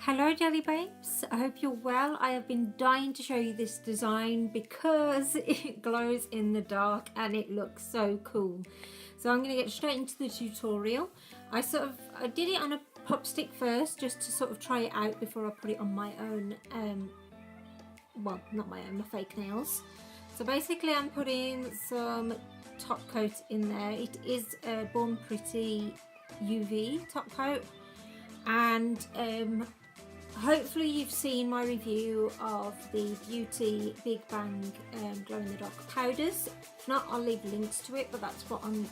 Hello jelly babes, I hope you're well. I have been dying to show you this design because it glows in the dark and it looks so cool. So I'm going to get straight into the tutorial. I did it on a pop stick first just to sort of try it out before I put it on my own, well not my own, my fake nails. So basically I'm putting some top coat in there. It is a Born Pretty UV top coat, and hopefully you've seen my review of the Beauty BigBang glow in the dark powders. If not, I'll leave links to it, but that's what I'm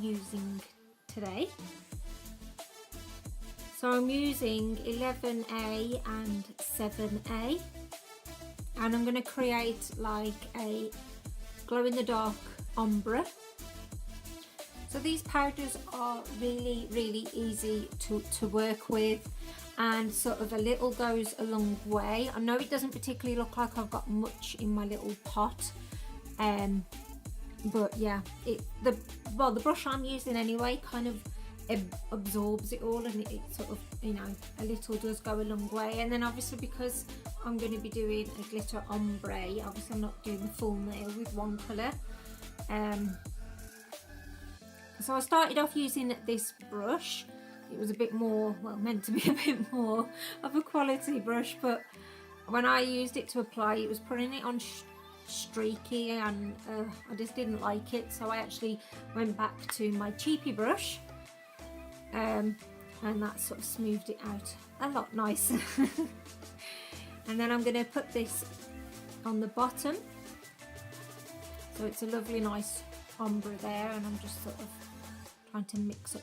using today. So I'm using 11A and 7A, and I'm going to create like a glow in the dark ombre. So these powders are really easy to work with, and sort of a little goes a long way. I know it doesn't particularly look like I've got much in my little pot, but yeah, the brush I'm using anyway kind of absorbs it all, and it sort of, you know, a little does go a long way. And then obviously because I'm going to be doing a glitter ombre, obviously I'm not doing the full nail with one colour. So I started off using this brush. It was a bit more, well, meant to be a bit more of a quality brush, but when I used it to apply, it was putting it on streaky, and I just didn't like it. So I actually went back to my cheapy brush, and that sort of smoothed it out a lot nicer. And then I'm going to put this on the bottom, so it's a lovely nice ombre there, and I'm just sort of trying to mix up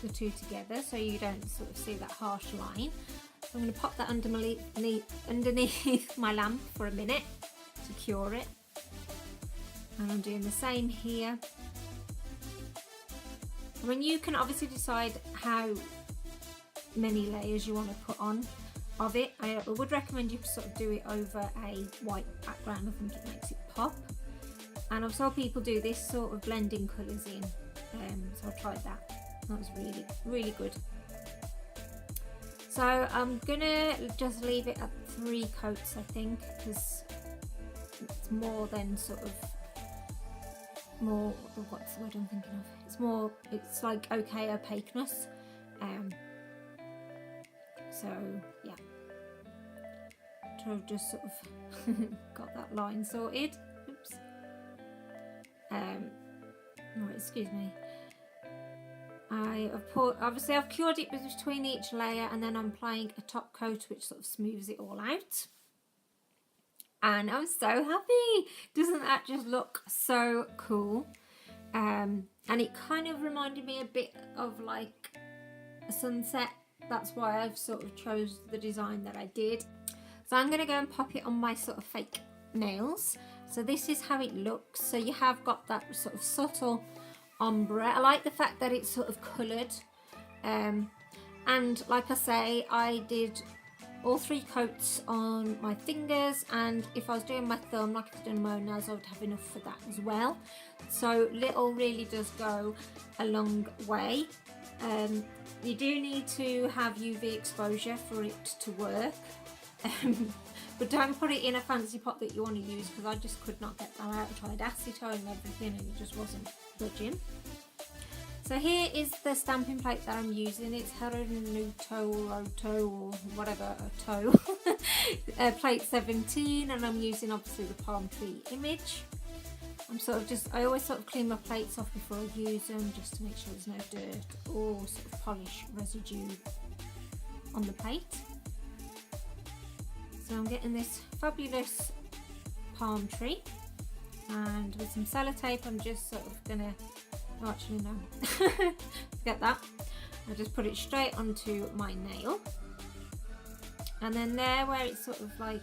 the two together so you don't sort of see that harsh line. So I'm going to pop that underneath my lamp for a minute to cure it, and I'm doing the same here. I mean, you can obviously decide how many layers you want to put on of it. I would recommend you sort of do it over a white background. I think it makes it pop, and I've saw people do this sort of blending colours in, so I tried that. That was really good. So I'm gonna just leave it at 3 coats, I think, because it's more than sort of more, what's the word I'm thinking of? It's like okay opaqueness. So yeah, so I've just sort of got that line sorted. Oops. Right, excuse me. I've cured it between each layer, and then I'm applying a top coat which sort of smooths it all out. And I'm so happy. Doesn't that just look so cool? And it kind of reminded me a bit of like a sunset. That's why I've sort of chose the design that I did. So I'm going to go and pop it on my sort of fake nails. So this is how it looks. So you have got that sort of subtle ombre. I like the fact that it's sort of coloured, and like I say, I did all 3 coats on my fingers, and if I was doing my thumb, like if I was doing my own nails, I would have enough for that as well. So little really does go a long way. You do need to have UV exposure for it to work, but don't put it in a fancy pot that you want to use, because I just could not get that out. I tried acetone and everything and it just wasn't budging. So here is the stamping plate that I'm using. It's Roto or whatever, a toe. Plate 17, and I'm using obviously the palm tree image. I always sort of clean my plates off before I use them, just to make sure there's no dirt or sort of polish residue on the plate. So I'm getting this fabulous palm tree, and with some sellotape I'm just sort of gonna, oh actually no, forget that. I just put it straight onto my nail, and then there where it's sort of like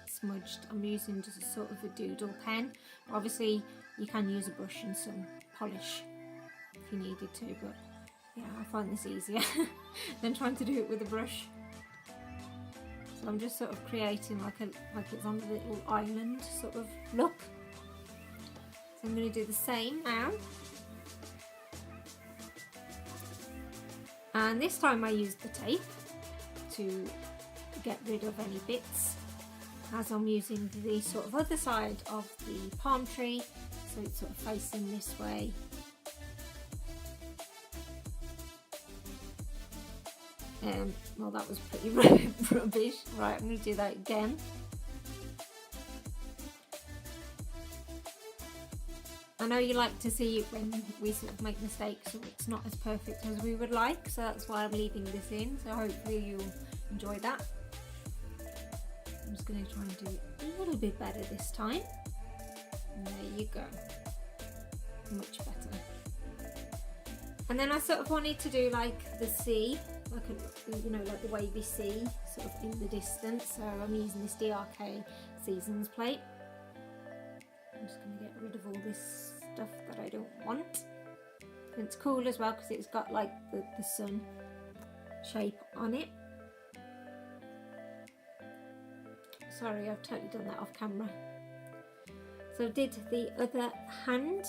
smudged, I'm using just a sort of a doodle pen. Obviously you can use a brush and some polish if you needed to, but yeah, I find this easier than trying to do it with a brush. So I'm just sort of creating like it's on a little island sort of look. So I'm going to do the same now. And this time I used the tape. to get rid of any bits, as I'm using the sort of other side of the palm tree, so it's sort of facing this way. Well, that was pretty rubbish. Right, I'm going to do that again. I know you like to see it when we sort of make mistakes, or it's not as perfect as we would like, so that's why I'm leaving this in, so hopefully you'll enjoy that. I'm just going to try and do it a little bit better this time. And there you go. Much better. And then I sort of wanted to do like the sea, like a, you know, like the wavy sea sort of in the distance, so I'm using this DRK Seasons plate. I'm just going to get rid of all this stuff that I don't want. And it's cool as well because it's got like the sun shape on it. Sorry, I've totally done that off camera. So I did the other hand,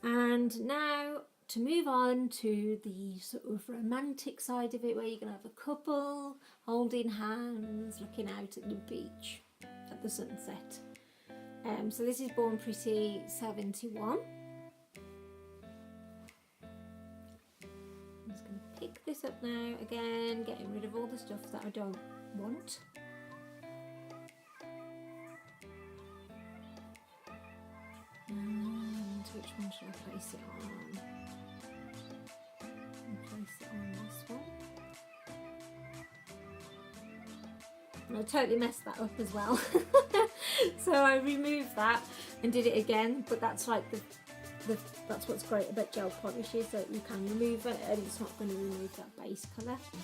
and now to move on to the sort of romantic side of it, where you're going to have a couple holding hands looking out at the beach at the sunset. So this is Born Pretty 71. I'm just going to pick this up now, again getting rid of all the stuff that I don't want. And which one should I place it on? Place it on this one. And I totally messed that up as well. So I removed that and did it again, but that's like that's what's great about gel polish, is that you can remove it and it's not going to remove that base colour. So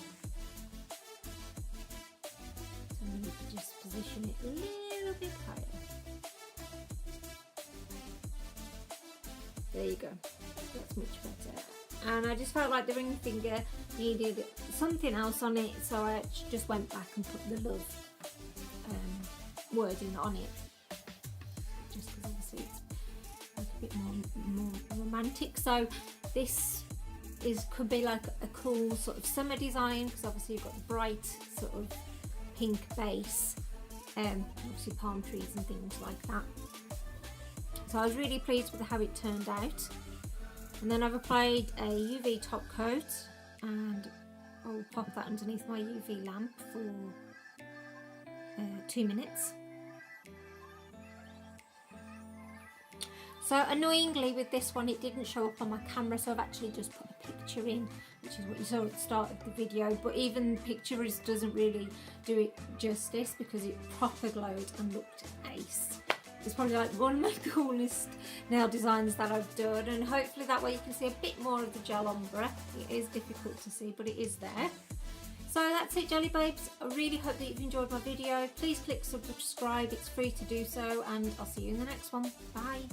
I'm going to just position it a little bit higher. There you go, that's much better. And I just felt like the ring finger needed something else on it, so I just went back and put the love wording on it, just because obviously it's like a bit more romantic. So this could be like a cool sort of summer design, because obviously you've got the bright sort of pink base, obviously palm trees and things like that. So I was really pleased with how it turned out. And then I've applied a UV top coat, and I'll pop that underneath my UV lamp for 2 minutes. So annoyingly with this one, it didn't show up on my camera, so I've actually just put a picture in, which is what you saw at the start of the video, but even the picture doesn't really do it justice, because it proper glowed and looked ace. It's probably like one of my coolest nail designs that I've done, and hopefully that way you can see a bit more of the gel ombre. It is difficult to see, but it is there. So that's it, Jelly Babes. I really hope that you've enjoyed my video. Please click subscribe, it's free to do so, and I'll see you in the next one. Bye.